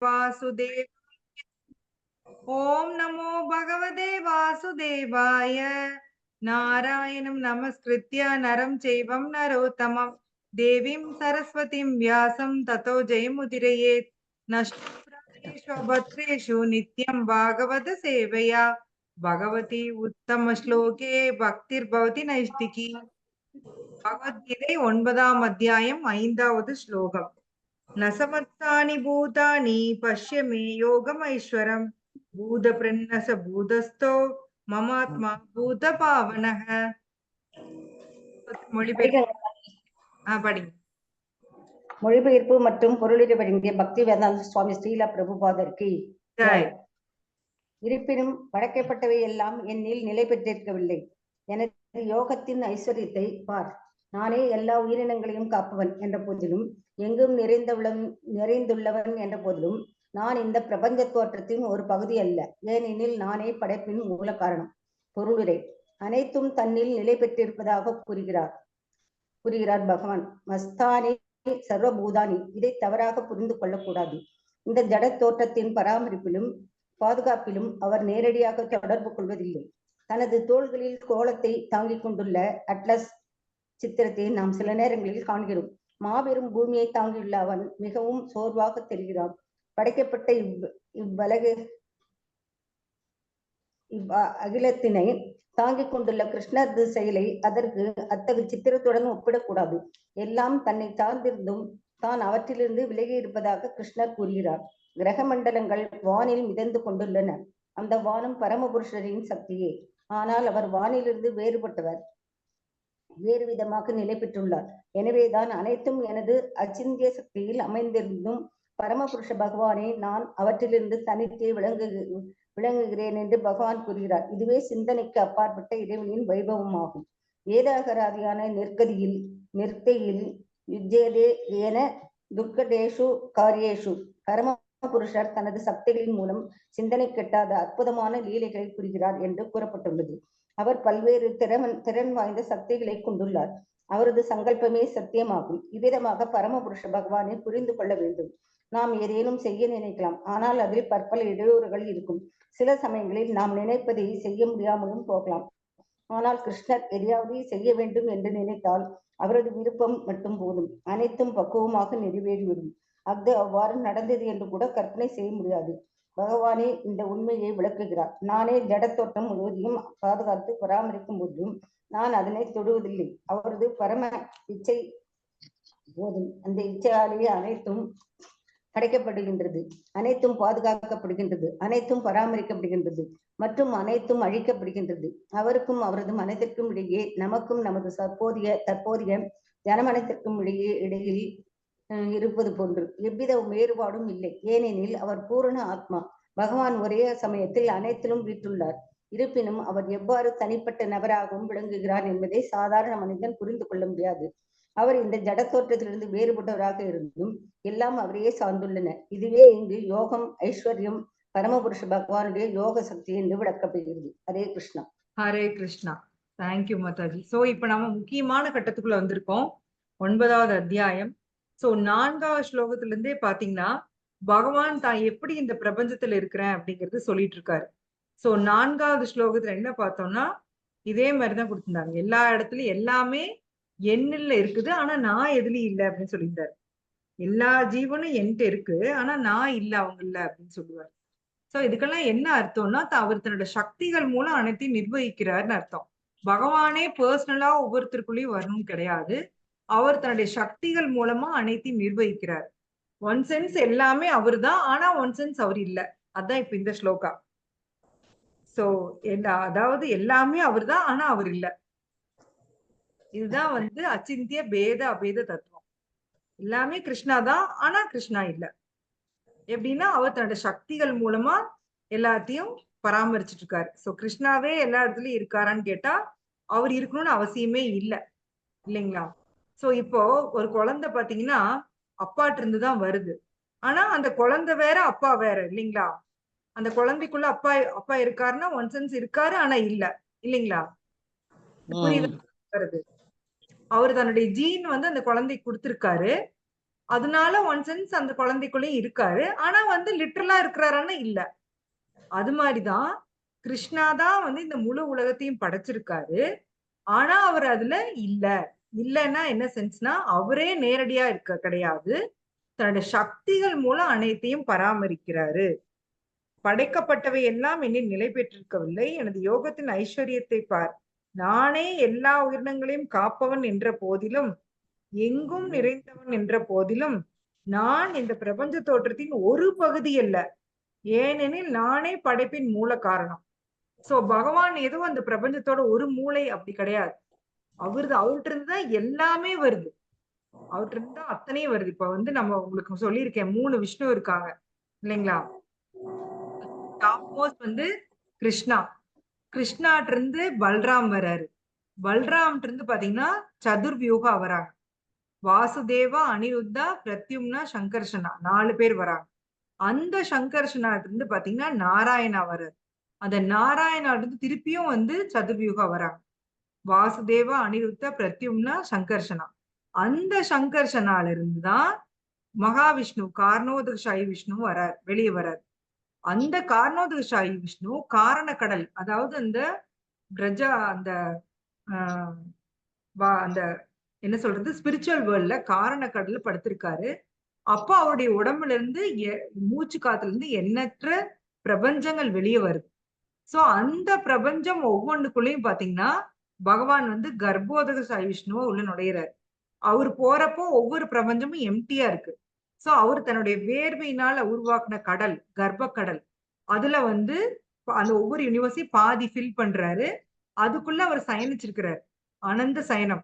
वासुदेव। ओम नमो भगवते वासुदेवाय। नारायणं नमस्कृत्य नरं चैवं नरोत्तमं देवीं सरस्वतीं व्यासं ततो जयमुदीरयेत्। नष्टप्रायेषु भद्रेषु नित्यं भागवत सेवया भगवती उत्तम श्लोके भक्तिर्भवति नैष्टिकी। भगवद्गीதை 9ஆம் அத்தியாயம் 5வது ஸ்லோகம். நசமத்தானி பூதானி பஷ்ய மே யோகமைஸ்வரம் பூதப்ரன்னஸ பூதஸ்தோ மமாத்மா பூத பாவனஹ. மொழிபெயர்ப்பு படிங்க. மொழிபெயர்ப்பு மற்றும் பொருளுரை வழங்கிய பக்தி வேதாந்த சுவாமி ஸ்ரீலா பிரபுபாதருக்கு இருப்பினும் படைக்கப்பட்டவை எல்லாம் என்னில் நிலை பெற்றிருக்கவில்லை. எனது யோகத்தின் ஐஸ்வர்யத்தை பார். நானே எல்லா உயிரினங்களையும் காப்பவன் என்ற போதிலும், எங்கும் நிறைந்துள்ளவன் என்ற போதிலும், நான் இந்த பிரபஞ்ச தோற்றத்தின் ஒரு பகுதி அல்ல. ஏனெனில் நானே படைப்பின் மூல காரணம். பொருளுரை: அனைத்தும் தன்னில் நிலை பெற்றிருப்பதாக கூறுகிறார் பகவான். மஸ்தானி சர்வபூதானி. இதை தவறாக புரிந்து கொள்ளக்கூடாது. இந்த ஜட தோற்றத்தின் பராமரிப்பிலும் பாதுகாப்பிலும் அவர் நேரடியாக தொடர்பு கொள்வதில்லை. தனது தோள்களில் கோலத்தை தாங்கிக் கொண்டுள்ள அட்லஸ் சித்திரத்தை நாம் சில நேரங்களில் காண்கிறோம். மாபெரும் பூமியை தாங்கியுள்ள அவன் மிகவும் சோர்வாக தெரிகிறான். படைக்கப்பட்ட அகிலத்தினை தாங்கிக் கொண்டுள்ள கிருஷ்ணர் செயலை அத்தகைய சித்திரத்துடன் ஒப்பிடக்கூடாது. எல்லாம் தன்னை சார்ந்திருந்தும் தான் அவற்றிலிருந்து விலகி இருப்பதாக கிருஷ்ணர் கூறுகிறார். கிரக மண்டலங்கள் வானில் மிதந்து கொண்டுள்ளன. அந்த வானம் பரமபுருஷரின் சக்தியே. ஆனால் அவர் வானிலிருந்து வேறுபட்டவர், வேறு விதமாக நிலை பெற்றுள்ளார். எனவேதான் அனைத்தும் எனது அச்சிந்திய சக்தியில் அமைந்திருந்தும் பரமபுருஷ பகவானே நான் அவற்றிலிருந்து தனித்தே விளங்குகிறேன் என்று பகவான் கூறுகிறார். இதுவே சிந்தனைக்கு அப்பாற்பட்ட இறைவனின் வைபவமாகும். வேதாகராதியான நிற்கையில் யுஜ்யதே ஏன துர்கடேஷு காரியேஷு. பரமபுருஷர் தனது சக்திகளின் மூலம் சிந்தனை கெட்டாத அற்புதமான லீலைகளை புரிகிறார் என்று கூறப்பட்டுள்ளது. அவர் பல்வேறு திறன் வாய்ந்த சக்திகளை கொண்டுள்ளார். அவரது சங்கல்பமே சத்தியமாகும். இவ்விதமாக பரமபுருஷ பகவானை புரிந்து கொள்ள வேண்டும். நாம் ஏதேனும் செய்ய நினைக்கலாம், ஆனால் அதில் பற்பல இடையூறுகள் இருக்கும். சில சமயங்களில் நாம் நினைப்பதை செய்ய முடியாமலும் போகலாம். ஆனால் கிருஷ்ணர் எதையாவது செய்ய வேண்டும் என்று நினைத்தால் அவரது விருப்பம் மட்டும் போதும், அனைத்தும் பக்குவமாக நிறைவேறிவிடும். அவ்வாறு நடந்தது என்று கூட கற்பனை செய்ய முடியாது. பகவானே இந்த உண்மையை விளக்குகிறார். நானே ஜடத்தோட்டம் முழுவதையும் பாதுகாத்து பராமரிக்கும் போதும் நான் அதனை தொடுவதில்லை. அவரது பரம இச்சை போதும். அந்த இச்சையாலேயே அனைத்தும் படைக்கப்படுகின்றது, அனைத்தும் பாதுகாக்கப்படுகின்றது, அனைத்தும் பராமரிக்கப்படுகின்றது மற்றும் அனைத்தும் அழிக்கப்படுகின்றது. அவருக்கும் அவரது மனதிற்கும் இடையே, நமக்கும் நமது தற்போதைய ஜனமனத்திற்கும் இடையில் இருப்பது போன்று எவ்வித வேறுபாடும் இல்லை. ஏனெனில் அவர் பூரண ஆத்மா. பகவான் ஒரே சமயத்தில் அனைத்திலும் வீட்டுள்ளார். இருப்பினும் அவர் எவ்வாறு தனிப்பட்ட நபராகவும் விளங்குகிறார் என்பதை சாதாரண மனிதன் புரிந்து கொள்ள முடியாது. அவர் இந்த ஜட தோற்றத்திலிருந்து வேறுபட்டவராக இருந்தும் எல்லாம் அவரையே சார்ந்துள்ளன. இதுவே இங்கு யோகம், ஐஸ்வர்யம், பரமபுருஷ பகவானுடைய யோக சக்தி என்று விளக்கப்படுகிறது. ஹரே கிருஷ்ணா. ஹரே கிருஷ்ணா. தேங்க்யூ மாதாஜி. சோ இப்ப நம்ம முக்கியமான கட்டத்துக்குள்ள வந்திருக்கோம். 9வது அத்தியாயம். சோ 4வது ஸ்லோகத்துல இருந்தே பாத்தீங்கன்னா பகவான் தான் எப்படி இந்த பிரபஞ்சத்துல இருக்கிறேன் அப்படிங்கிறது சொல்லிட்டு இருக்காரு. சோ 4வது ஸ்லோகத்துல என்ன பார்த்தோம்னா இதே மாதிரிதான் கொடுத்திருந்தாங்க. எல்லா இடத்துலயும் எல்லாமே என்னில் இருக்குது, ஆனா நான் எதுலயும் இல்லை அப்படின்னு சொல்லியிருந்தாரு. எல்லா ஜீவனும் என்கிட்ட இருக்கு, ஆனா நான் இல்ல அவங்க இல்ல அப்படின்னு சொல்லுவார். சோ இதுக்கெல்லாம் என்ன அர்த்தம்னா அவர் தன்னோட சக்திகள் மூலம் அனைத்தையும் நிர்வகிக்கிறாருன்னு அர்த்தம். பகவானே பர்சனலா ஒவ்வொருத்தருக்குள்ளேயும் வரணும் கிடையாது. அவர் தன்னுடைய சக்திகள் மூலமா அனைத்தையும் நிர்வகிக்கிறார். ஒன் சென்ஸ் எல்லாமே அவர் தான், ஆனா ஒன் சென்ஸ் அவர் இல்ல. அதான் இப்ப இந்த ஸ்லோகா. சோ அதாவது எல்லாமே அவர் தான், ஆனா அவர் இல்ல. இதுதான் அச்சிந்திய பேத அபேத தத்துவம். எல்லாமே கிருஷ்ணா தான், ஆனா கிருஷ்ணா இல்ல. எப்படின்னா அவர் தன்னோட சக்திகள் மூலமா எல்லாத்தையும் பராமரிச்சுட்டு இருக்காரு. சோ கிருஷ்ணாவே எல்லா இடத்துலயும் இருக்காரான்னு கேட்டா அவர் இருக்கணும்னு அவசியமே இல்லை, இல்லைங்களா? சோ இப்போ ஒரு குழந்தை பாத்தீங்கன்னா அப்பாட்டு இருந்துதான் வருது, ஆனா அந்த குழந்தை வேற அப்பா வேற, இல்லைங்களா? அந்த குழந்தைக்குள்ள அப்பா இருக்காருன்னா ஒன் சென்ஸ் இருக்காரு, ஆனா இல்ல, இல்லைங்களா? புரியுது? வருது. அவர் தன்னுடைய ஜீன் அந்த குழந்தைக்கு கொடுத்திருக்காரு. அதனால ஒன் சென்ஸ் அந்த குழந்தைக்குள்ளேயும் இருக்காரு. ஆனா வந்து லிட்டரலா இருக்கிறாரான்னா இல்ல. அது மாதிரிதான் கிருஷ்ணா தான் வந்து இந்த முழு உலகத்தையும் படைச்சிருக்காரு. ஆனா அவர் அதுல இல்ல. இல்லன்னா என்ன சென்ஸ்னா அவரே நேரடியா இருக்க கிடையாது. தன்னுடைய சக்திகள் மூலம் அனைத்தையும் பராமரிக்கிறாரு. படைக்கப்பட்டவை எல்லாம் என்னில் நிலை பெற்றிருக்கவில்லை. எனது யோகத்தின் ஐஸ்வர்யத்தை பார். நானே எல்லா உயிரினங்களையும் காப்பவன் என்ற போதிலும், எங்கும் நிறைந்தவன் என்ற போதிலும், நான் இந்த பிரபஞ்ச தோற்றத்தின் ஒரு பகுதி அல்ல. ஏனெனில் நானே படைப்பின் மூல காரணம். சோ பகவான் ஏதோ அந்த பிரபஞ்சத்தோட ஒரு மூளை அப்படி கிடையாது. அவர்கிட்ட இருந்து தான் எல்லாமே வருது. அவர்கிட்ட இருந்து தான் அத்தனையும் வருது. இப்ப வந்து நம்ம உங்களுக்கு சொல்லியிருக்கேன் 3 விஷ்ணு இருக்காங்க இல்லைங்களா? டாப் மோஸ்ட் வந்து கிருஷ்ணா. கிருஷ்ணாட்ட இருந்து பல்ராம் வராரு. பல்ராம்ட்ட இருந்து பாத்தீங்கன்னா சதுர்வியூகா வராங்க. வாசுதேவா, அனிருத்தா, பிரத்யும்னா, சங்கர்ஷனா 4 பேர் வராங்க. அந்த சங்கர்ஷனாட்ட இருந்து பாத்தீங்கன்னா நாராயணா வராரு. அந்த நாராயணாட்ட இருந்து திருப்பியும் வந்து சதுர்வியூகா வராங்க. வாசுதேவா, அனிருத்தா, பிரத்யும்னா, சங்கர்ஷனா. அந்த சங்கர்ஷனால இருந்து தான் மகாவிஷ்ணு காரணோதகசாயி விஷ்ணு வரார், வெளியே வரார். அந்த காரணோதகசாயி விஷ்ணு காரண கடல், அதாவது அந்த பிரஜா அந்த அந்த என்ன சொல்றது ஸ்பிரிச்சுவல் வேர்ல்ட்ல காரண கடல்ல படுத்திருக்காரு. அப்ப அவருடைய உடம்புல இருந்து மூச்சு காத்துல இருந்து எண்ணற்ற பிரபஞ்சங்கள் வெளியே வருது. சோ அந்த பிரபஞ்சம் ஒவ்வொன்றுக்குள்ளயும் பாத்தீங்கன்னா பகவான் வந்து கர்ப்போதகசாயி விஷ்ணுவா உள்ள நுழையிறாரு. அவர் போறப்போ ஒவ்வொரு பிரபஞ்சமும் எம்டியா இருக்கு. சோ அவர் தன்னுடைய வேர்வையினால உருவாக்குன கடல், கர்ப்ப கடல், அதுல வந்து அந்த ஒவ்வொரு யூனிவர்ஸையும் பாதி ஃபில் பண்றாரு. அதுக்குள்ள அவர் சயனிச்சிருக்கிறார். அனந்த சயனம்.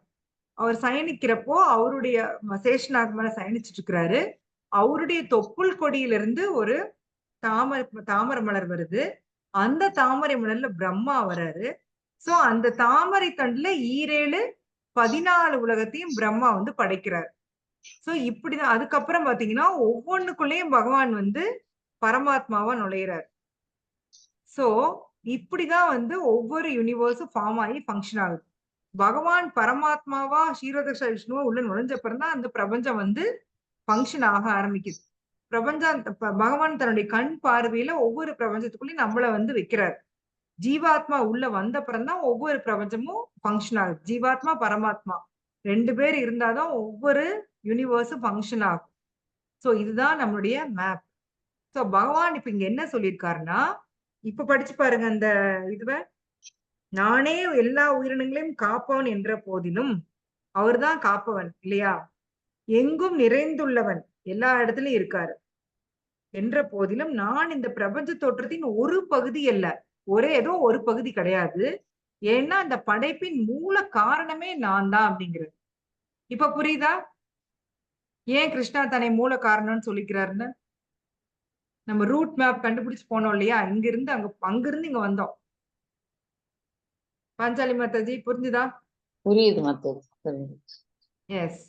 அவர் சயனிக்கிறப்போ அவருடைய சேஷநாக் மேல சயனிச்சிட்டு இருக்கிறாரு. அவருடைய தொப்புள் கொடியிலிருந்து ஒரு தாமரை மலர் வருது. அந்த தாமரை மலர்ல பிரம்மா வராரு. சோ அந்த தாமரை தண்டுல 14 உலகத்தையும் பிரம்மா வந்து படைக்கிறார். சோ இப்படிதான் அதுக்கப்புறம் பாத்தீங்கன்னா ஒவ்வொன்னுக்குள்ளேயும் பகவான் வந்து பரமாத்மாவா நுழையிறார். சோ இப்படிதான் வந்து ஒவ்வொரு யூனிவர்ஸும் ஃபார்ம் ஆகி ஃபங்க்ஷன் ஆகுது. பகவான் பரமாத்மாவா க்ஷீரோதக்ஷ விஷ்ணுவா உள்ள நுழைஞ்சப்பறம் தான் அந்த பிரபஞ்சம் வந்து ஃபங்க்ஷன் ஆக ஆரம்பிக்குது. பகவான் தன்னுடைய கண் பார்வையில ஒவ்வொரு பிரபஞ்சத்துக்குள்ளயும் நம்மள வந்து வைக்கிறார். ஜீவாத்மா உள்ள வந்த தான் ஒவ்வொரு பிரபஞ்சமும் ஃபங்க்ஷன் ஆகுது. ஜீவாத்மா, பரமாத்மா 2 பேர் இருந்தாதான் ஒவ்வொரு யூனிவர்ஸும் ஃபங்க்ஷன் ஆகும். சோ இதுதான் நம்மளுடைய மேப். சோ பகவான் இப்ப இங்க என்ன சொல்லியிருக்காருன்னா, இப்ப படிச்சு பாருங்க அந்த இதுவ. நானே எல்லா உயிரினங்களையும் காப்பவன் என்ற போதிலும், அவர்தான் காப்பவன் இல்லையா? எங்கும் நிறைந்துள்ளவன், எல்லா இடத்துலயும் இருக்காரு. என்ற போதிலும் நான் இந்த பிரபஞ்ச தோற்றத்தின் ஒரு பகுதி அல்ல. ஏதோ ஒரு பகுதி கிடையாது. ஏன்னா அந்த படைப்பின் மூல காரணமே நான் தான் அப்படிங்கிறது. இப்ப புரியுதா? ஏன் கிருஷ்ணா தன்னை மூல காரணம்னு சொல்லிக்கிறாருன்னு? நம்ம ரூட் மேப் கண்டுபிடிச்சு போனோம் இல்லையா? இங்கிருந்து அங்கிருந்து இங்க வந்தோம். பாஞ்சாலி மாதாஜி புரிஞ்சுதா? புரியுது மாதாஜி. எஸ்.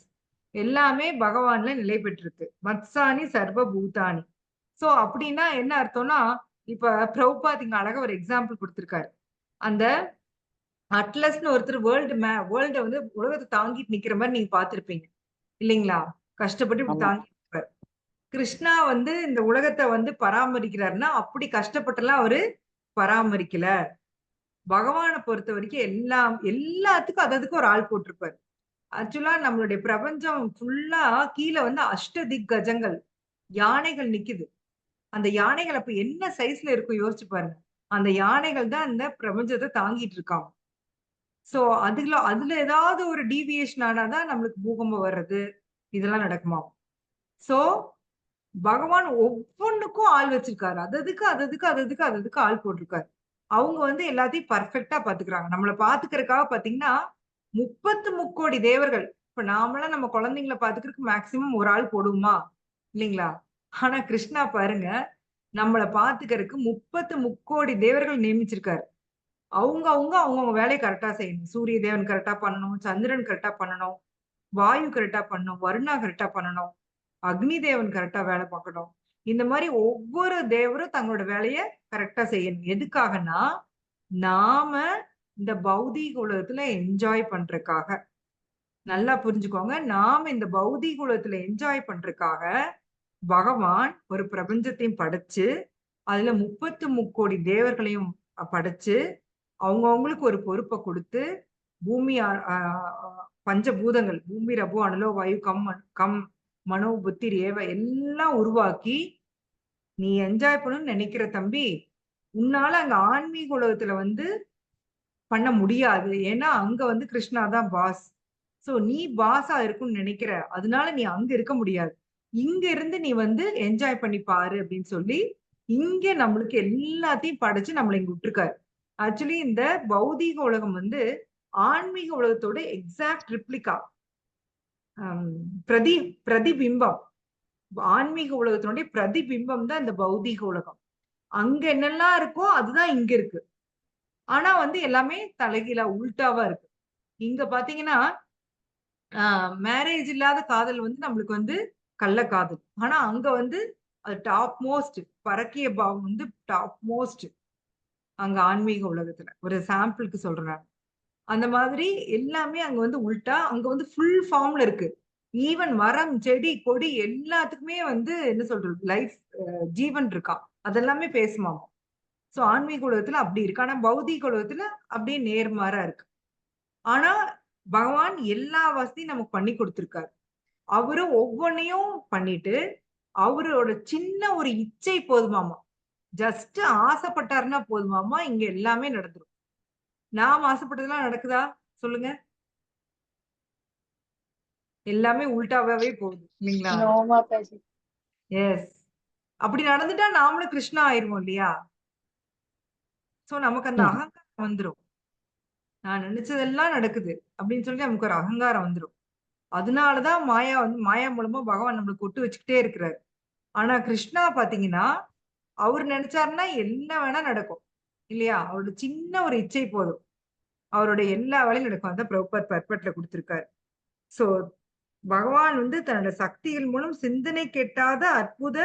எல்லாமே பகவான்ல நிலை பெற்றிருக்கு. மத்சானி சர்வ பூதானி. சோ அப்படின்னா என்ன அர்த்தம்னா, இப்ப பிரபுபாத் இங்க அழகா ஒரு எக்ஸாம்பிள் கொடுத்திருக்காரு. அந்த அட்லஸ்னு ஒருத்தர் வேர்ல்ட வந்து உலகத்தை தாங்கிட்டு நிக்கிற மாதிரி நீங்க பார்த்திருப்பீங்க இல்லைங்களா? கஷ்டப்பட்டு இப்படி தாங்கிட்டு இருப்பாரு. கிருஷ்ணா வந்து இந்த உலகத்தை வந்து பராமரிக்கிறாருன்னா அப்படி கஷ்டப்பட்டெல்லாம் அவரு பராமரிக்கல. பகவானை பொறுத்த வரைக்கும் எல்லாத்துக்கும் அதுக்கு ஒரு ஆள் போட்டிருப்பாரு. ஆக்சுவலா நம்மளுடைய பிரபஞ்சம் ஃபுல்லா கீழே வந்து அஷ்டதிக் கஜங்கள் யானைகள் நிக்குது. அந்த யானைகள் அப்ப என்ன சைஸ்ல இருக்கும் யோசிச்சு பாருங்க. அந்த யானைகள் தான் இந்த பிரபஞ்சத்தை தாங்கிட்டு இருக்காங்க. சோ அதுல ஏதாவது ஒரு டீவியேஷன் ஆனாதான் நம்மளுக்கு பூகம்பம் வர்றது இதெல்லாம் நடக்குமா? சோ பகவான் ஒவ்வொன்னுக்கும் ஆள் வச்சிருக்காரு. அதுக்கு ஆள் போட்டிருக்காரு. அவங்க வந்து எல்லாத்தையும் பர்ஃபெக்ட்டா பாத்துக்கிறாங்க. நம்மள பாத்துக்கிறதுக்காக பாத்தீங்கன்னா 33 தேவர்கள். இப்ப நாமெல்லாம் நம்ம குழந்தைங்களை பாத்துக்கிறதுக்கு மேக்சிமம் ஒரு ஆள் போடுவோமா இல்லைங்களா? ஆனா கிருஷ்ணா பாருங்க நம்மள பாத்துக்கிறதுக்கு 33 தேவர்கள் நியமிச்சிருக்காரு. அவங்கவங்க வேலையை கரெக்டா செய்யணும். சூரிய தேவன் கரெக்டா பண்ணணும், சந்திரன் கரெக்டா பண்ணணும், வாயு கரெக்டா பண்ணணும், வருணா கரெக்டா பண்ணணும், அக்னி தேவன் கரெக்டா வேலை பார்க்கணும். இந்த மாதிரி ஒவ்வொரு தேவரும் தங்களோட வேலைய கரெக்டா செய்யணும். எதுக்காகனா நாம இந்த பௌதீக உலகத்துல என்ஜாய் பண்றதுக்காக. நல்லா புரிஞ்சுக்கோங்க. நாம இந்த பௌதிக உலகத்துல என்ஜாய் பண்றதுக்காக பகவான் ஒரு பிரபஞ்சத்தையும் படைச்சு, அதுல 33 கோடி தேவர்களையும் படைச்சு, அவங்கவங்களுக்கு ஒரு பொறுப்ப குடுத்து, பூமி பஞ்சபூதங்கள் பூமி, ரபு, அனலோ, வாயு, கம், மனோ, புத்தி, ரேவ எல்லாம் உருவாக்கி, நீ என்ஜாய் பண்ணணும்னு நினைக்கிற தம்பி, உன்னால அங்க ஆன்மீக உலகத்துல வந்து பண்ண முடியாது. ஏன்னா அங்க வந்து கிருஷ்ணா தான் பாஸ். சோ நீ பாஸா இருக்கும்னு நினைக்கிற. அதனால நீ அங்க இருக்க முடியாது. இங்க இருந்து நீ வந்து என்ஜாய் பண்ணி பாரு அப்படின்னு சொல்லி, இங்க நம்மளுக்கு எல்லாத்தையும் படைச்சு நம்மள இங்க விட்டுருக்காரு. ஆக்சுவலி இந்த பௌதீக உலகம் வந்து ஆன்மீக உலகத்தோட எக்ஸாக்ட் ரிப்ளிகா. பிரதி பிரதிபிம்பம். ஆன்மீக உலகத்தினுடைய பிரதிபிம்பம் தான் இந்த பௌதீக உலகம். அங்க என்னெல்லாம் இருக்கோ அதுதான் இங்க இருக்கு. ஆனா வந்து எல்லாமே தலைகீழா உல்டாவா இருக்கு. இங்க பாத்தீங்கன்னா மேரேஜ் இல்லாத காதல் வந்து நம்மளுக்கு வந்து கள்ளக்காதல். ஆனா அங்க வந்து அது டாப் மோஸ்ட் பரக்கிய பாவம் வந்து டாப் மோஸ்ட் அங்க ஆன்மீக உலகத்துல. ஒரு சாம்பிளுக்கு சொல்றேன். அந்த மாதிரி எல்லாமே அங்க வந்து உல்டா, அங்க வந்து ஃபுல் ஃபார்ம்ல இருக்கு. ஈவன் மரம், செடி, கொடி எல்லாத்துக்குமே வந்து என்ன சொல்றது? லைஃப் ஜீவன் இருக்காம். அதெல்லாமே பேசுமாம். சோ ஆன்மீக உலகத்துல அப்படி இருக்கு. ஆனா பௌதீக உலகத்துல அப்படியே நேர்மாறா இருக்கு. ஆனா பகவான் எல்லா வசதியும் நமக்கு பண்ணி கொடுத்திருக்காரு. அவரு ஒவ்வொன்னையும் பண்ணிட்டு, அவரோட சின்ன ஒரு இச்சை போதுமாமா. ஜஸ்ட் ஆசைப்பட்டாருன்னா போதுமாமா, இங்க எல்லாமே நடந்துரும். நாம ஆசைப்பட்டதெல்லாம் நடக்குதா? சொல்லுங்க. எல்லாமே உல்டாவாவே போகுது. இல்லீங்களா? No Mataji. எஸ். அப்படி நடந்துட்டா நாமளும் கிருஷ்ணா ஆயிருவோம் இல்லையா? சோ நமக்கு அந்த அகங்காரம் வந்துரும். நான் நினைச்சதெல்லாம் நடக்குது அப்படின்னு சொல்லி நமக்கு ஒரு அகங்காரம் வந்துரும். அதனாலதான் மாயா வந்து மாயா மூலமா பகவான் நம்மளுக்கு கொட்டு வச்சுக்கிட்டே இருக்கிறாரு. ஆனா கிருஷ்ணா பாத்தீங்கன்னா, அவர் நினைச்சாருன்னா என்ன வேணா நடக்கும். இல்லையா? அவரோட சின்ன ஒரு இச்சை போதும். அவருடைய எல்லா வேலையும் நடக்கும். அதான் பிரபுபாத் பர்பட்ல குடுத்திருக்காரு. சோ பகவான் வந்து தன்னோட சக்திகள் மூலம் சிந்தனை கெட்டாத அற்புத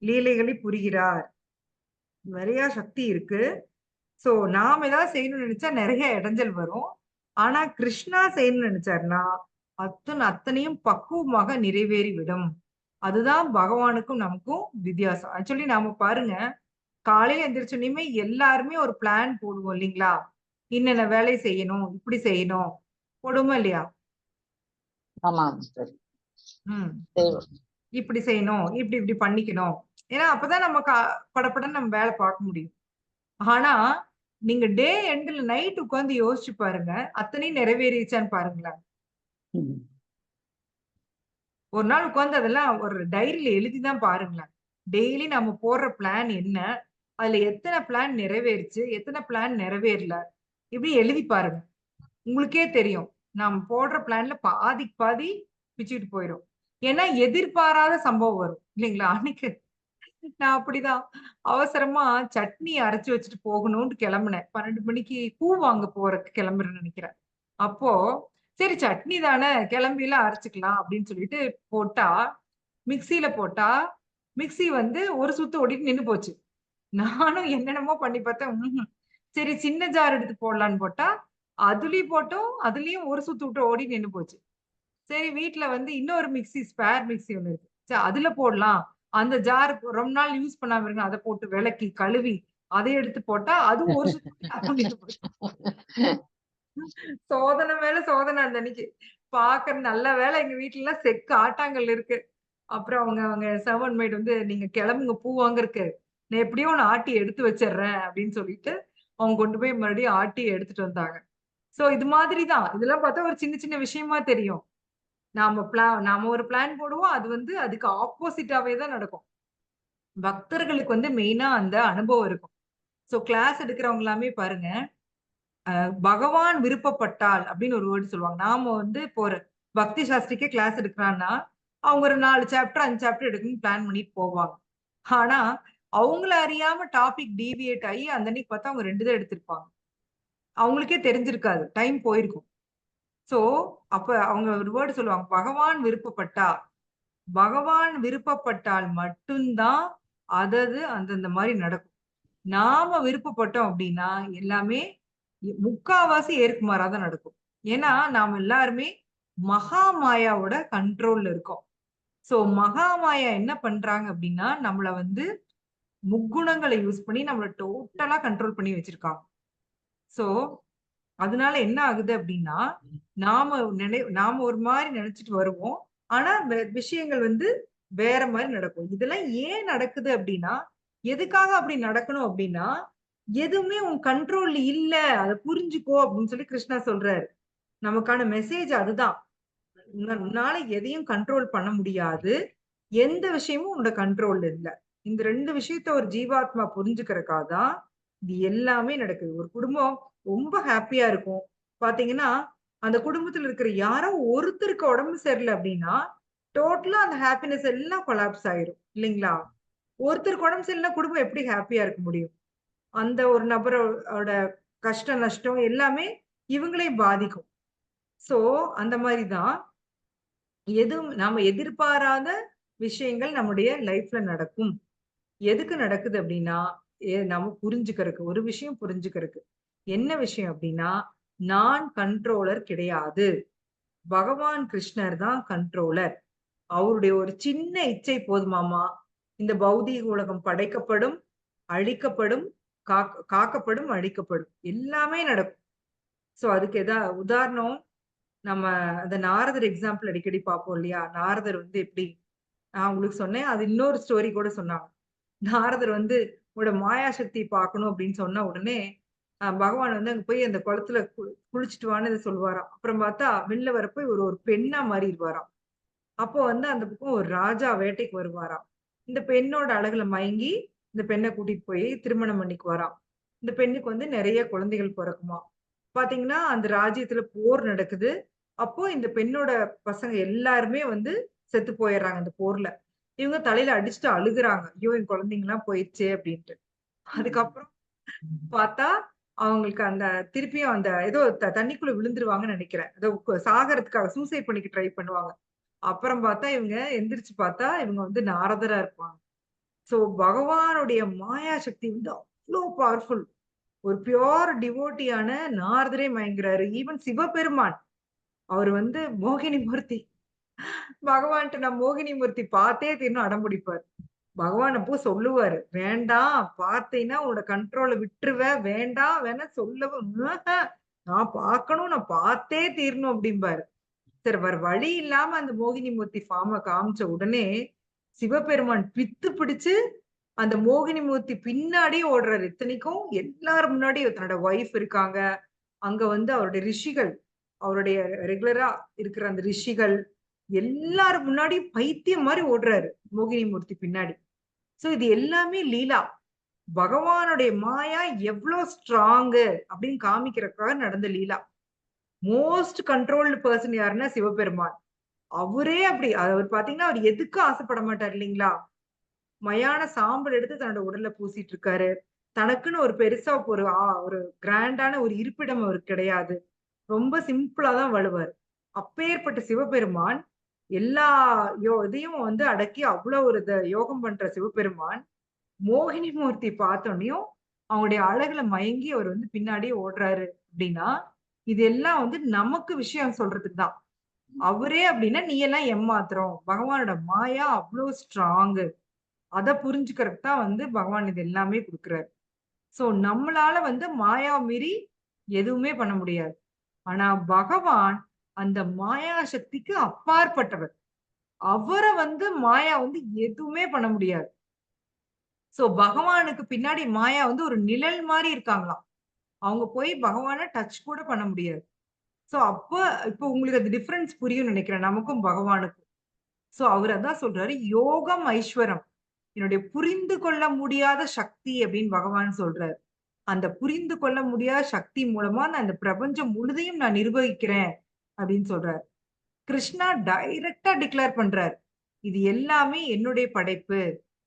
லீலைகளை புரிகிறார். நிறைய சக்தி இருக்கு. சோ நாம ஏதாவது செய்யணும்னு நினைச்சா நிறைய இடைஞ்சல் வரும். ஆனா கிருஷ்ணா செய்யணும்னு நினைச்சாருன்னா அத்தனையும் பக்குவமாக நிறைவேறி விடும். அதுதான் பகவானுக்கும் நமக்கும் வித்தியாசம். ஆக்சுவலி நாம பாருங்க, காலையில எந்திரிச்சோனையுமே எல்லாருமே ஒரு பிளான் போடுவோம் இல்லைங்களா? இன்னென்ன வேலை செய்யணும், இப்படி செய்யணும். போடுவோமா இல்லையா? ஆமா மாதாஜி. ம். செய்வோம். இப்படி செய்யணும், இப்படி இப்படி பண்ணிக்கணும். ஏன்னா அப்பதான் நம்ம படபடன்னு நம்ம வேலை பார்க்க முடியும். ஆனா நீங்க டே எண்ட்ல நைட் உட்கார்ந்து யோசிச்சு பாருங்க, அத்தனையும் நிறைவேறிச்சான்னு பாருங்களேன். ம். ஒரு நாள் உட்கார்ந்து அதெல்லாம் ஒரு டைரியில எழுதிதான் பாருங்களேன். டெய்லி நம்ம போடுற பிளான் என்ன? அதுல எத்தனை பிளான் நிறைவேறுச்சு? எத்தனை பிளான் நிறைவேறல? இப்படி எழுதி பாருங்க. உங்களுக்கே தெரியும். நாம போடுற பிளான்ல பாதிக்கு பாதி பிச்சுட்டு போயிரும். ஏன்னா எதிர்பாராத சம்பவம் வரும். இல்லைங்களா? அன்னைக்கு நான் அப்படிதான் அவசரமா சட்னி அரைச்சு வச்சுட்டு போகணும்னு கிளம்புனேன். 12 மணிக்கு பூ வாங்க போறதுக்கு கிளம்புறேன்னு நினைக்கிறேன். அப்போ சரி சட்னி தானே கிளம்பிலாம் அரைச்சுக்கலாம் அப்படின்னு சொல்லிட்டு போட்டா, மிக்ஸியில போட்டா, மிக்ஸி வந்து ஒரு சுத்து ஓடிட்டு நின்னு போச்சு. நானும் என்னென்னமோ பண்ணி பார்த்தேன். சரி சின்ன ஜார் எடுத்து போடலான்னு போட்டா, அதுலயும் போட்டோம். அதுலயும் ஒரு சுத்து விட்டு ஓடி நின்னு போச்சு. சரி வீட்ல வந்து இன்னொரு மிக்ஸி ஸ்பேர் மிக்ஸி ஒண்ணு இருக்கு. சரி அதுல போடலாம். அந்த ஜார் ரொம்ப நாள் யூஸ் பண்ணாம இருங்க. அத போட்டு விலக்கி, கழுவி, அதை எடுத்து போட்டா, அதுவும் ஒரு சுத்து நின்னு போச்சு. சோதனை மேல சோதனை அந்த அன்னைக்கு. பாக்க நல்ல வேளை எங்க வீட்லலாம் செக்கு ஆட்டாங்கல் இருக்கு. அப்புறம் அவங்க அவங்க சர்வன்ட் மெய்ட் வந்து நீங்க கிளம்புங்க பூ வாங்குறக்கு. நான் எப்படியோ ஒண்ணு ஆட்டி எடுத்து வச்சுடுறேன் அப்படின்னு சொல்லிட்டு, அவங்க கொண்டு போய் மறுபடியும் ஆட்டி எடுத்துட்டு வந்தாங்க. சோ இது மாதிரி தான். இதெல்லாம் பார்த்தா ஒரு சின்ன சின்ன விஷயமா தெரியும். நாம ஒரு பிளான் போடுவோம். அது வந்து அதுக்கு ஆப்போசிட்டாவே தான் நடக்கும். பக்தர்களுக்கு வந்து மெயினா அந்த அனுபவம் இருக்கும். சோ கிளாஸ் எடுக்கிறவங்க எல்லாமே பாருங்க, பகவான் விருப்பப்பட்டால் அப்படின்னு ஒரு வேர்ட் சொல்லுவாங்க. நாம வந்து இப்போ ஒரு பக்தி சாஸ்திரிக்கே கிளாஸ் எடுக்கிறான்னா, அவங்க ஒரு 4 சாப்டர், 5 சாப்டர் எடுக்கணும்னு பிளான் பண்ணிட்டு போவாங்க. ஆனா, அவங்கள அறியாம டாபிக் டீவியேட் ஆயி அந்த அன்னைக்கு பார்த்தா அவங்க 2 தான் எடுத்திருப்பாங்க. அவங்களுக்கே தெரிஞ்சிருக்காது. டைம் போயிருக்கும். சோ, அப்ப அவங்க ஒரு வேர்ட் சொல்லுவாங்க. பகவான் விருப்பப்பட்டால் மட்டும் தான் அதது அந்தந்த மாரி நடக்கும். நாம விருப்பப்பட்டோம் அப்டின்னா, எல்லாமே முக்காவாசி ஏற்குமாறா தான் நடக்கும். ஏன்னா, நாம எல்லாருமே மகாமாயாவோட கண்ட்ரோல்ல இருக்கோம். சோ மகாமாயா என்ன பண்றாங்க அப்படின்னா நம்மள வந்து முக்குணங்களை யூஸ் பண்ணி நம்மள டோட்டலா கண்ட்ரோல் பண்ணி வச்சிருக்காங்க. சோ அதனால என்ன ஆகுது அப்படின்னா நாம ஒரு மாதிரி நினைச்சிட்டு வருவோம். ஆனா விஷயங்கள் வந்து வேற மாதிரி நடக்கும். இதெல்லாம் ஏன் நடக்குது அப்படின்னா எதுக்காக அப்படி நடக்கணும் அப்படின்னா எதுவுமே உன் கண்ட்ரோல்ல இல்ல, அதை புரிஞ்சுக்கோ அப்படின்னு சொல்லி கிருஷ்ணா சொல்றாரு. நமக்கான மெசேஜ் அதுதான். உன்னால எதையும் கண்ட்ரோல் பண்ண முடியாது. எந்த விஷயமும் உன்னோட கண்ட்ரோல்ல இல்ல. இந்த 2 விஷயத்த ஒரு ஜீவாத்மா புரிஞ்சுக்கிறதுக்காக தான் இது எல்லாமே நடக்குது. ஒரு குடும்பம் ரொம்ப ஹேப்பியா இருக்கும். பாத்தீங்கன்னா, அந்த குடும்பத்துல இருக்கிற யாரோ ஒருத்தருக்கு உடம்பு சரியில்ல அப்படின்னா, டோட்டலா அந்த ஹேப்பினஸ் எல்லாம் கொலாப்ஸ் ஆயிரும். இல்லைங்களா? ஒருத்தருக்கு உடம்பு சரியில்லைன்னா குடும்பம் எப்படி ஹேப்பியா இருக்க முடியும்? அந்த ஒரு நபரோட கஷ்டம், நஷ்டம் எல்லாமே இவங்களையும் பாதிக்கும். சோ, அந்த மாரி தான் எதுவும் நாம எதிர்பாராத விஷயங்கள் நம்முடைய லைஃப்ல நடக்கும். எதுக்கு நடக்குது அப்படின்னா, நம்ம புரிஞ்சுக்கிறதுக்கு. ஒரு விஷயம் புரிஞ்சுக்கிறதுக்கு. என்ன விஷயம் அப்படின்னா, நான் கண்ட்ரோலர் கிடையாது. பகவான் கிருஷ்ணர் தான் கண்ட்ரோலர். அவருடைய ஒரு சின்ன இச்சை போதுமாமா, இந்த பௌதீக உலகம் படைக்கப்படும், அழிக்கப்படும், காக்கப்படும், அழிக்கப்படும். எல்லாமே நடக்கும். சோ அதுக்கு உதாரணம் நம்ம அந்த நாரதர் எக்ஸாம்பிள் அடிக்கடி பார்ப்போம் இல்லையா? நாரதர் வந்து எப்படி நான் உங்களுக்கு சொன்னேன். அது இன்னொரு ஸ்டோரி கூட சொன்னாங்க. நாரதர் வந்து உங்களோட மாயா சக்திய பார்க்கணும் அப்படின்னு சொன்ன உடனே, பகவான் வந்து அங்க போய் அந்த குளத்துல குளிச்சுட்டு வான்னு இத சொல்லுவாராம். அப்புறம் பார்த்தா வெளில வரப்போ இவரு ஒரு பெண்ணா மாறிருவாராம். அப்போ வந்து அந்த பக்கம் ஒரு ராஜா வேட்டைக்கு வருவாராம். இந்த பெண்ணோட அழகுல மயங்கி, இந்த பெண்ண கூட்டிட்டு போய் திருமணம் பண்ணிக்குவாராம். இந்த பெண்ணுக்கு வந்து நெறைய குழந்தைகள் பொறக்குமாம். பார்த்தீங்கன்னா, அந்த ராஜ்யத்துல போர் நடக்குது. அப்போ இந்த பெண்ணோட பசங்க எல்லாருமே வந்து செத்து போயிர்றாங்க அந்த போர்ல. இவங்க தலையில அடிச்சுட்டு அழுகுறாங்க. ஐயோ! என் குழந்தைங்கலாம் போயிருச்சே அப்டின்ட்டு. அதுக்கப்புறம் பார்த்தா, அவங்களுக்கு அந்த திருப்பியும் அந்த ஏதோ தண்ணிக்குள்ள விழுந்துருவாங்கன்னு நெனைக்கிறேன். ஏதோ சாகறதுக்காக சூசைட் பண்ணிக்க ட்ரை பண்ணுவாங்க. அப்புறம் பார்த்தா இவங்க எந்திரிச்சு பார்த்தா, இவங்க வந்து நாரதரா இருப்பாங்க. சோ பகவானுடைய மாயா சக்தி வந்து அவ்ளோ பவர்ஃபுல். ஒரு பியூர் டிவோட்டியான நாரதரே மயங்குறாரு. ஈவன் சிவபெருமான். அவரு வந்து மோகினி மூர்த்தி. பகவான்ட்ட நான் மோகினி மூர்த்தி பார்த்தே தீரணும் அடம் பிடிப்பாரு. பகவான் அப்போ சொல்லுவாரு. "வேண்டாம், பார்த்தீன்னா உன்னோட கண்ட்ரோல விட்டுருவ. வேண்டாம், வேணா சொல்லவும் நான் பார்க்கணும், நான் பார்த்தே தீரணும்" அப்படிம்பாரு. சரி வேற வழி இல்லாம அந்த மோகினி மூர்த்தி ஃபார்ம காமிச்ச உடனே, சிவபெருமான் பித்து பிடிச்சு அந்த மோகினி மூர்த்தி பின்னாடியே ஓடுறாரு. இத்தனைக்கும் எல்லார் முன்னாடியும் தன்னோட ஒய்ஃப் இருக்காங்க. அங்க வந்து அவருடைய ரிஷிகள், அவருடைய ரெகுலரா இருக்கிற அந்த ரிஷிகள், எல்லார் முன்னாடியும் பைத்தியம் மாரி ஓடுறாரு. மோகினி மூர்த்தி பின்னாடி. சோ இது எல்லாமே லீலா. பகவானுடைய மாயா எவ்ளோ ஸ்ட்ராங்கு அப்படின்னு காமிக்கிறதுக்காக நடந்த லீலா. மோஸ்ட் கண்ட்ரோல்டு பெர்சன் யாருன்னா சிவபெருமான். அவரே அப்படி. அவர் பார்த்தீங்கன்னா, அவர் எதுக்கும் ஆசைப்பட மாட்டார் இல்லீங்களா? மயான சாம்பல் எடுத்து தன்னோட உடல்ல பூசிட்டு இருக்காரு. தனக்குன்னு ஒரு பெருசா ஒரு கிராண்டான ஒரு இருப்பிடம் அவருக்கு கிடையாது. ரொம்ப சிம்பிளா தான் வாழுவாரு. அப்பேற்பட்ட சிவபெருமான், எல்லா இதையும் வந்து அடக்கி அவ்ளோ ஒரு யோகம் பண்ற சிவபெருமான், மோகினி மூர்த்தி பார்த்தோனயும், அவங்களுடைய அழகுல மயங்கி அவர் வந்து பின்னாடியே ஓடுறாரு அப்டின்னா, இது எல்லாம் வந்து நமக்கு விஷயம் சொல்றதுக்கு தான். அவரே அப்டின்னா, நீ எல்லாம் எம்மாத்திரம். பகவானோட மாயா அவ்ளோ ஸ்ட்ராங்கு. அத புரிஞ்சுக்கிறதுக்கு தான் வந்து பகவான் இது எல்லாமே குடுக்குறாரு. சோ நம்மளால வந்து மாயா மீறி எதுவுமே பண்ண முடியாது. ஆனா பகவான் அந்த மாயா சக்திக்கு அப்பாற்பட்டவர். அவர வந்து மாயா வந்து எதுவுமே பண்ண முடியாது. சோ பகவானுக்கு பின்னாடி மாயா வந்து ஒரு நிழல் மாரி இருக்காங்களாம். அவங்க போய் பகவான டச் கூட பண்ண முடியாது. சோ இப்போ உங்களுக்கு அது டிஃபரன்ஸ் புரியும்னு நெனைக்கிறேன். நமக்கும் பகவானுக்கும். சோ அவரு அதான் சொல்றாரு, யோகம் ஐஸ்வரம். என்னுடைய புரிந்து கொள்ள முடியாத சக்தி அப்படின்னு பகவான் சொல்றாரு. அந்த புரிந்து கொள்ள முடியாத சக்தி மூலமா நான் இந்த பிரபஞ்சம் முழுதையும் நான் நிர்வகிக்கிறேன் அப்படின்னு சொல்றாரு. கிருஷ்ணா டைரக்ட்டா டிக்ளேர் பண்றாரு. இது எல்லாமே என்னுடைய படைப்பு.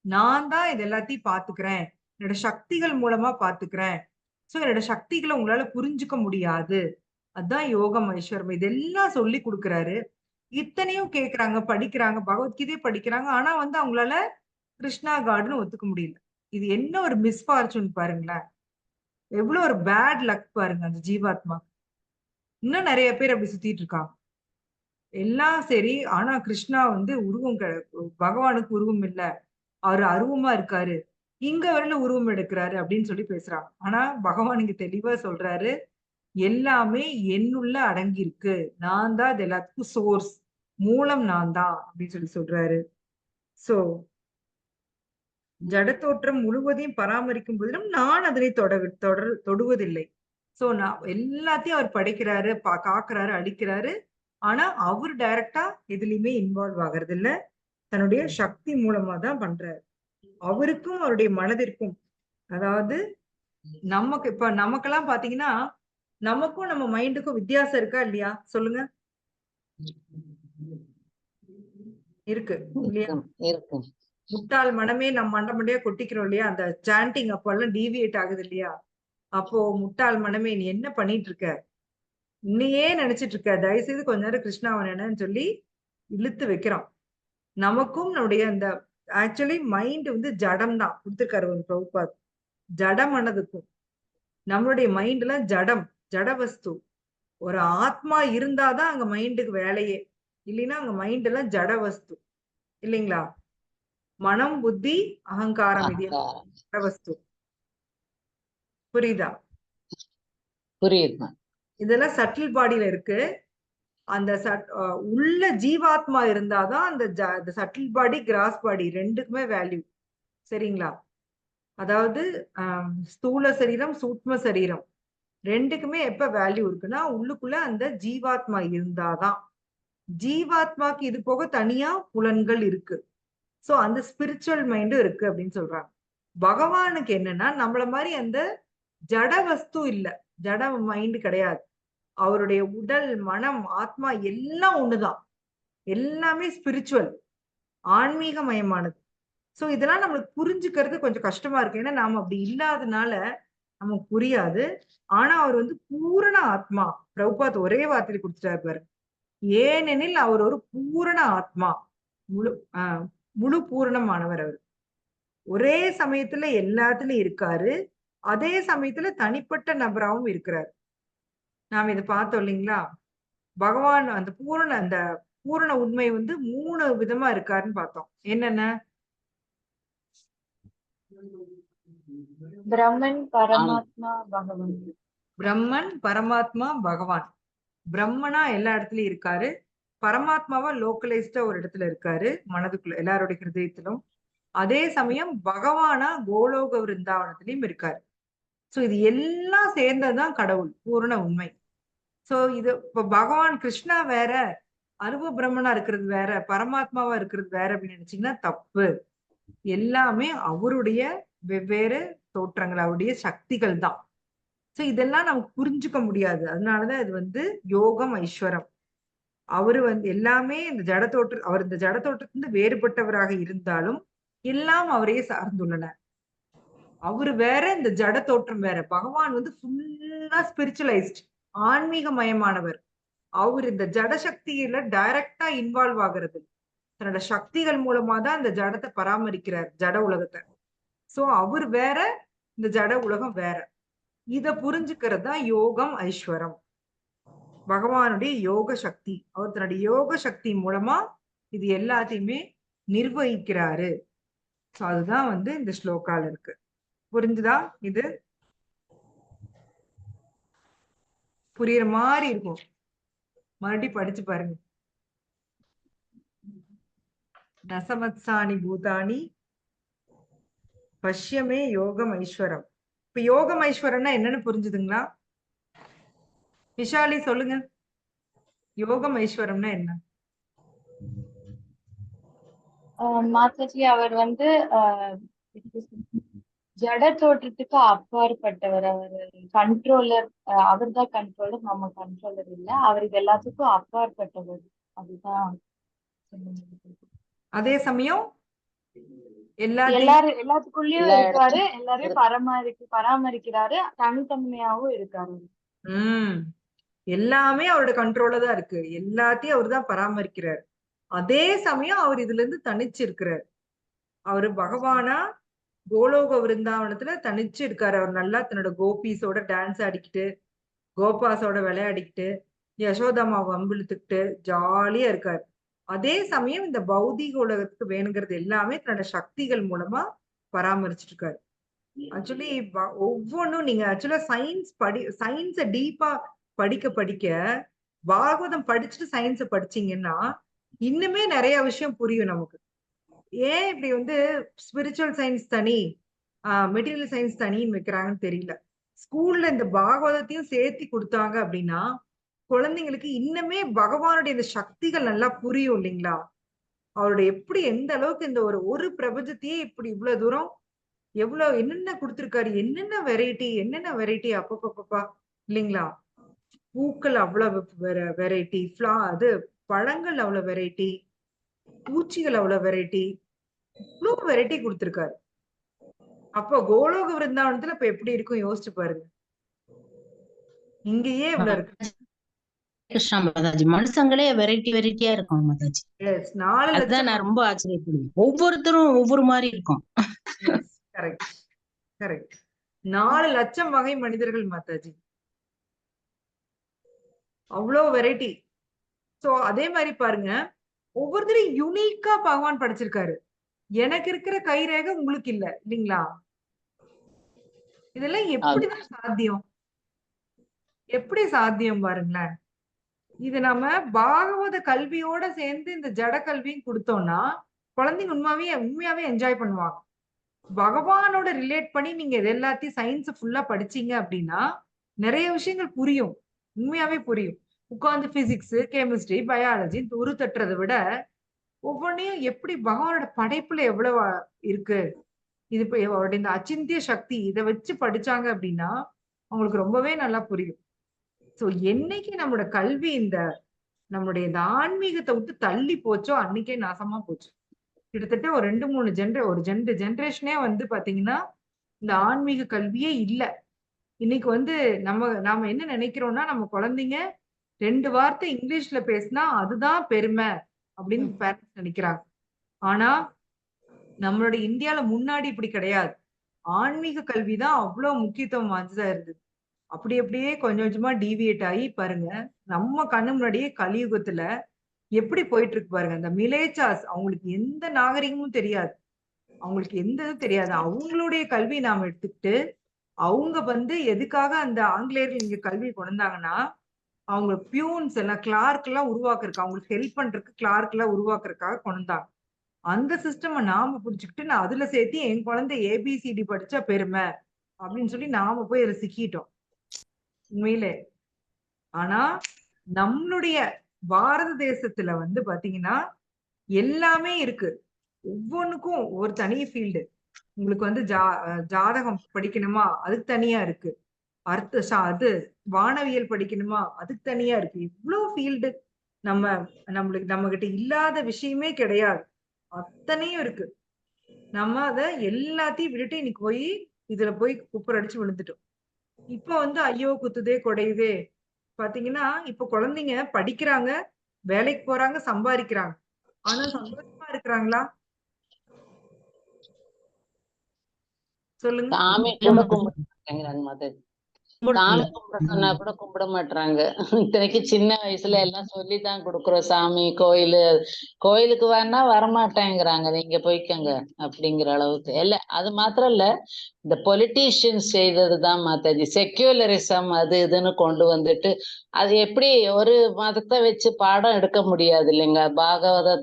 நான் தான் இது எல்லாத்தையும் பார்த்துக்கிறேன். என்னோட சக்திகள் மூலமா பார்த்துக்கிறேன். சோ என்னோட சக்திகள உங்களால புரிஞ்சுக்க முடியாது. அதான் யோகம் ஐஸ்வரம். இதெல்லாம் சொல்லிக் குடுக்குறாரு. இத்தனையும் கேட்கறாங்க, படிக்கிறாங்க, பகவத்கீதைய படிக்கிறாங்க. ஆனா வந்து அவங்களால கிருஷ்ணா காட்ன்னு ஒத்துக்க முடியல. இது என்ன ஒரு மிஸ்பார்ச்சூன் பாருங்களேன். எவ்வளவு ஒரு பேட் லக் பாருங்க அந்த ஜீவாத்மா. இன்னும் நெறைய பேர் அப்படி சுத்திட்டு இருக்காங்க. எல்லாம் சரி. ஆனா கிருஷ்ணா வந்து பகவானுக்கு உருவம் இல்ல. அவரு அருவமா இருக்காரு. இங்க வரல உருவம் எடுக்கிறாரு அப்படின்னு சொல்லி பேசுறாங்க. ஆனா பகவான் இங்க தெளிவா சொல்றாரு, எல்லாமே என்னுள்ள அடங்கியிருக்கு. நான் தான் இது எல்லாத்துக்கும் சோர்ஸ். மூலம் நான் தான் அப்படின்னு சொல்லி சொல்றாரு. சோ ஜடத்தோற்றம் முழுவதையும் பராமரிக்கும் போதிலும் நான் அதனை தொடுவதில்லை. சோ நான் எல்லாத்தையும் அவர் படைக்கிறாரு, காக்குறாரு, அழிக்கிறாரு. ஆனா அவர் டைரக்ட்டா எதுலயுமே இன்வால்வ் ஆகுறது இல்ல. தன்னுடைய சக்தி மூலமா தான் பண்றாரு. அவருக்கும் அவருடைய மனதிற்கும், அதாவது இப்ப நமக்கெல்லாம் பாத்தீங்கன்னா, நமக்கும் நம்ம மைண்டுக்கும் வித்தியாசம் இருக்கா இல்லையா? சொல்லுங்க. இருக்கு இல்லையா? இருக்கும். முட்டாள் மனமே நம் மண்டையா கொட்டிக்கிறோம் இல்லையா? அந்த சாண்டிங் அப்பல்லாம் டீவியேட் ஆகுது இல்லையா? அப்போ முட்டாள் மனமே நீ என்ன பண்ணிட்டு இருக்க? உன்னையே நினைச்சிட்டு இருக்க. தயவு செய்து கொஞ்ச நேரம் கிருஷ்ணாவை நினைன்னு சொல்லி இழுத்து வைக்கிறோம். நமக்கும் நம்முடைய அந்த ஆக்சுவலி மைண்ட் வந்து ஜடம் தான் கொடுத்திருக்காரு ஒரு பிரபுபாத். ஜடமானதுக்கும் நம்மளுடைய மைண்ட்ல ஜடம், ஜட வஸ்து. ஒரு ஆத்மா இருந்தாதான் அங்க மைண்டுக்கு வேலையே. இல்லைன்னா அங்க மைண்ட் எல்லாம் ஜட வஸ்து இல்லைங்களா? மனம், புத்தி, அகங்காரம் இது அகங்காரம். ஜட வஸ்து. புரியுதா? புரியுது. இதெல்லாம் சட்டில் பாடியில இருக்கு. அந்த உள்ள ஜீவாத்மா இருந்தாதான் அந்த சட்டில் பாடி, கிராஸ் பாடி ரெண்டுக்குமே வேல்யூ. சரிங்களா? அதாவது ஸ்தூல சரீரம், சூட்ச்ம சரீரம் ரெண்டுக்குமே எப்ப வேல்யூ இருக்குன்னா, உள்ளுக்குள்ள அந்த ஜீவாத்மா இருந்தாதான். ஜீவாத்மாக்கு இது போக தனியா புலன்கள் இருக்கு. சோ அந்த ஸ்பிரிச்சுவல் மைண்டும் இருக்கு அப்படின்னு சொல்றாங்க. பகவானுக்கு என்னன்னா, நம்மள மாதிரி அந்த ஜட வஸ்து இல்ல. ஜட மைண்ட் கிடையாது. அவருடைய உடல், மனம், ஆத்மா எல்லாம் ஒண்ணுதான். எல்லாமே ஸ்பிரிச்சுவல், ஆன்மீகமயமானது. சோ இதெல்லாம் நம்மளுக்கு புரிஞ்சுக்கிறது கொஞ்சம் கஷ்டமா இருக்கு. ஏன்னா நாம அப்படி இல்லாதனால நமக்கு புரியாது. ஆனா அவர் வந்து பூரண ஆத்மா. பிரபுபாத் ஒரே வார்த்தையில கொடுத்துட்டாரு பாரு. ஏனெனில் அவர் ஒரு பூரண ஆத்மா. முழு முழு பூரணமானவர் அவர். ஒரே சமயத்துல எல்லாத்துலயும் இருக்காரு. அதே சமயத்துல தனிப்பட்ட நபராகவும் இருக்கிறார். நாம இதை பார்த்தோம் இல்லைங்களா? பகவான் அந்த பூரண உண்மை வந்து 3 விதமா இருக்காருன்னு பார்த்தோம். என்னென்ன? பிரம்மன், பரமாத்மா, பகவான். பிரம்மன், பரமாத்மா, பகவான். பிரம்மனா எல்லா இடத்துலயும் இருக்காரு. பரமாத்மாவா லோக்கலைஸ்டா ஒரு இடத்துல இருக்காரு, மனதுக்குள்ள எல்லாருடைய ஹிருதயத்திலும். அதே சமயம் பகவானா கோலோக விருந்தாவனத்திலயும் இருக்காரு. சோ இது எல்லாம் சேர்ந்ததுதான் கடவுள், பூரண உண்மை. சோ இது இப்ப பகவான் கிருஷ்ணா வேற, அருவ பிரம்மனா இருக்கிறது வேற, பரமாத்மாவா இருக்கிறது வேற அப்படின்னு நினைச்சீங்கன்னா தப்பு. எல்லாமே அவருடைய வெவ்வேறு தோற்றங்கள், அவருடைய சக்திகள் தான். சோ இதெல்லாம் நமக்கு புரிஞ்சுக்க முடியாது. அதனாலதான் இது வந்து யோகம், ஐஸ்வரம். அவரு வந்து எல்லாமே அவர் இந்த ஜட தோற்றத்திலிருந்து வேறுபட்டவராக இருந்தாலும் எல்லாம் அவரையே சார்ந்துள்ளன. அவரு வேற, இந்த ஜட தோற்றம் வேற. பகவான் வந்து ஃபுல்லா ஸ்பிரிச்சுவலைஸ்ட், ஆன்மீகமயமானவர். அவர் இந்த ஜட சக்தியில டைரக்டா இன்வால்வ் ஆகுறது, தன்னோட சக்திகள் மூலமா தான் இந்த ஜடத்தை பராமரிக்கிறார், ஜட உலகத்தை. சோ அவர் வேற, இந்த ஜட உலகம் வேற. இத புரிஞ்சுக்கிறது தான் யோகம், ஐஸ்வரம். பகவானுடைய யோக சக்தி. அவர் தன்னுடைய யோக சக்தி மூலமா இது எல்லாத்தையுமே நிர்வகிக்கிறாரு. சோ அதுதான் வந்து இந்த ஸ்லோகால இருக்கு. புரிஞ்சுதா? இது புரியுற மாதிரி இருக்கும். மறுபடியும் படிச்சு பாருங்க. நசமத்சானி பூதானி பஷ்யமே யோகம் ஐஸ்வரம். இப்ப யோகம் ஐஸ்வரம்னா என்னன்னு புரிஞ்சுதுங்களா? விஷாலி சொல்லுங்க, யோகம் ஐஸ்வரம்னா என்ன? மாதாஜி அவர் வந்து ஜட தோற்றத்துக்கு அப்பாற்பட்டவர். அவர் கண்ட்ரோலர். அவர் தான் கண்ட்ரோலர், நம்ம கண்ட்ரோலர் இல்ல. அவர் இது எல்லாத்துக்கும் அப்பாற்பட்டவர். அதுதான். அதே சமயம் எல்லாத்துக்குள்ளயும் இருக்காரு, எல்லாரையும் பராமரிக்கிறாரு, தனித்தன்மையாவும் இருக்காரு. எல்லாமே அவரோட கண்ட்ரோல்ல தான் இருக்கு. எல்லாத்தையும் அவர் தான் பராமரிக்கிறார். அதே சமயம் அவர் இதுல இருந்து தனிச்சு இருக்கிறார். அவரு பகவானா கோலோக விருந்தாவனத்துல தனிச்சு இருக்காரு. அவர் நல்லா தன்னோட கோபீஸோட டான்ஸ் ஆடிக்கிட்டு, கோபாஸோட விளையாடிக்கிட்டு, யசோதாமா வம்பிழுத்துக்கிட்டு ஜாலியா இருக்காரு. அதே சமயம் இந்த பௌதீக உலகத்துக்கு வேணுங்கிறது எல்லாமே தன்னோட சக்திகள் மூலமா பராமரிச்சுட்டு இருக்காரு. ஆக்சுவலி ஒவ்வொன்னும் நீங்க ஆக்சுவலா சயின்ஸ டீப்பா படிக்க பாகவதம் படிச்சுட்டு சயின்ஸ படிச்சீங்கன்னா இன்னுமே நிறைய விஷயம் புரியும் நமக்கு. ஏன் இப்படி வந்து ஸ்பிரிச்சுவல் சயின்ஸ் தனி மெட்டீரியல் சயின்ஸ் தனின்னு வைக்கிறாங்கன்னு தெரியல. ஸ்கூல்ல இந்த பாகவதத்தையும் சேர்த்து கொடுத்தாங்க அப்படின்னா குழந்தைங்களுக்கு இன்னுமே பகவானுடைய இந்த சக்திகள் நல்லா புரியும் இல்லைங்களா? அவருடைய எப்படி எந்த அளவுக்கு இந்த ஒரு பிரபஞ்சத்தையே இப்படி இவ்வளவு தூரம் எவ்வளவு என்னென்ன கொடுத்திருக்காரு, என்னென்ன வெரைட்டி அப்பப்பா இல்லைங்களா? பூக்கள் அவ்வளவு வெரைட்டி, அது பழங்கள் அவ்வளவு வெரைட்டி, பூச்சிகள் அவ்வளவு வெரைட்டி, இவ்வளவு வெரைட்டி கொடுத்திருக்காரு. அப்போ கோலோக விருந்தாவனத்துல இப்ப எப்படி இருக்கும் யோசிச்சு பாருங்க. இங்கேயே இவ்வளவு இருக்கு. கிருஷ்ணா மாதாஜி, மனுஷங்களே வெரைட்டியா இருக்கும் மாதாஜி. Yes, 4 அதுதான் லட்சம். நான் ரொம்ப ஆச்சரியப்படுவேன். ஒவ்வொருத்தரும் ஒவ்வொரு மாதிரி இருக்கும். Yes, correct. 4 லட்சம் வகை மனிதர்கள் மாதாஜி. அவ்வளவு வெரைட்டி. சோ அதே மாதிரி பாருங்க, ஒவ்வொருத்தரையும் யூனிக்கா பகவான் படைச்சிருக்காரு. எனக்கு இருக்கிற கைரேகை உங்களுக்கு இல்ல இல்லைங்களா? இதெல்லாம் எப்படிதான் சாத்தியம்? எப்படி சாத்தியம் பாருங்களேன். இது நம்ம பாகவத கல்வியோட சேர்ந்து இந்த ஜட கல்வியும் கொடுத்தோம்னா குழந்தைங்க உண்மையாவே என்ஜாய் பண்ணுவாங்க. பகவானோட ரிலேட் பண்ணி நீங்க இது எல்லாத்தையும் சயின்ஸ் ஃபுல்லா படிச்சீங்க அப்படின்னா நிறைய விஷயங்கள் புரியும், உண்மையாவே புரியும். உட்கார்ந்து பிசிக்ஸ், கெமிஸ்ட்ரி, பயாலஜி துரு தட்டுறதை விட ஒவ்வொன்றையும் எப்படி பகவானோட படைப்புல எவ்வளவு இருக்கு, இது இப்ப அவருடைய இந்த அச்சிந்திய சக்தி இதை வச்சு படிச்சாங்க அப்படின்னா அவங்களுக்கு ரொம்பவே நல்லா புரியும். சோ என்னைக்கு நம்மளோட கல்வி நம்மளுடைய இந்த ஆன்மீகத்தை விட்டு தள்ளி போச்சோ அன்னைக்கே நாசமா போச்சு. கிட்டத்தட்ட ஒரு 2-3 ஜெனரேஷனே வந்து பாத்தீங்கன்னா இந்த ஆன்மீக கல்வியே இல்ல. இன்னைக்கு வந்து நாம என்ன நினைக்கிறோம்னா நம்ம குழந்தைங்க 2 வார்த்தை இங்கிலீஷ்ல பேசினா அதுதான் பெருமை அப்படின்னு பேரண்ட்ஸ் நினைக்கிறாங்க. ஆனா நம்மளுடைய இந்தியால முன்னாடி இப்படி கிடையாது. ஆன்மீக கல்விதான் அவ்வளவு முக்கியத்துவம் வாய்ந்ததா இருந்தது. அப்படியே கொஞ்சம் கொஞ்சமா டீவியேட் ஆகி பாருங்க, நம்ம கண்ணு முன்னாடியே கலியுகத்துல எப்படி போயிட்டு இருக்கு பாருங்க. அந்த மிலேச்சாஸ் அவங்களுக்கு எந்த நாகரிகமும் தெரியாது, அவங்களுக்கு எந்த இதுவும் தெரியாது. அவங்களுடைய கல்வி நாம எடுத்துக்கிட்டு அவங்க வந்து எதுக்காக அந்த ஆங்கிலேயர்கள் இங்க கல்வி கொண்டு வந்தாங்கன்னா அவங்க பியூன்ஸ் எல்லாம் கிளார்க் எல்லாம் உருவாக்குறதுக்கு, அவங்களுக்கு ஹெல்ப் பண்றதுக்கு கிளார்க் எல்லாம் உருவாக்குறதுக்காக கொண்டு வந்தாங்க. அந்த சிஸ்டம் நாம புடிச்சுக்கிட்டு நான் அதுல சேர்த்து என் குழந்தை ஏபிசிடி படிச்சா பெருமை அப்படின்னு சொல்லி நாம போய் அதுல சிக்கிட்டோம் உண்மையிலே. ஆனா நம்மளுடைய பாரத தேசத்துல வந்து பாத்தீங்கன்னா எல்லாமே இருக்கு. ஒவ்வொன்னுக்கும் ஒரு தனி ஃபீல்டு. உங்களுக்கு வந்து ஜாதகம் படிக்கணுமா அதுக்கு தனியா இருக்கு, அது வானவியல் படிக்கணுமா அதுக்கு தனியா இருக்கு. இவ்வளவு ஃபீல்டு நம்ம கிட்ட இல்லாத விஷயமே கிடையாது, அத்தனையும் இருக்கு. நம்ம அத எல்லாத்தையும் விட்டுட்டு இன்னைக்கு போய் இதுல போய் குப்புரடிச்சு விழுந்துட்டோம். இப்ப வந்து ஐயோ குத்துதே கொடையுதே. பாத்தீங்கன்னா இப்ப குழந்தைங்க படிக்கிறாங்க, வேலைக்கு போறாங்க, சம்பாதிக்கிறாங்க. ஆனா சந்தோஷமா இருக்கிறாங்களா சொல்லுங்க? சாமி கூட கும்பிட மாட்டேங்கிறாங்க மாதாஜி. சாமி கும்பிட சொன்னா கூட கும்பிட மாட்டாங்க. இத்தனைக்கு சின்ன வயசுல எல்லாம் சொல்லிதான் கொடுக்குறோம், சாமி கோயிலுக்கு வேணா வரமாட்டேங்கிறாங்க, நீங்க போய்க்கங்க அப்படிங்கிற அளவுக்கு. இல்ல அது மாத்திரம் இல்ல, இந்த பொலிட்டீஷியன்ஸ் செய்ததுதான் மாதாஜி. செக்யூலரிசம் அது இதுன்னு கொண்டு வந்துட்டு அது எப்படி ஒரு மதத்தை வச்சு பாடம் எடுக்க முடியாது இல்லைங்க. பாகவத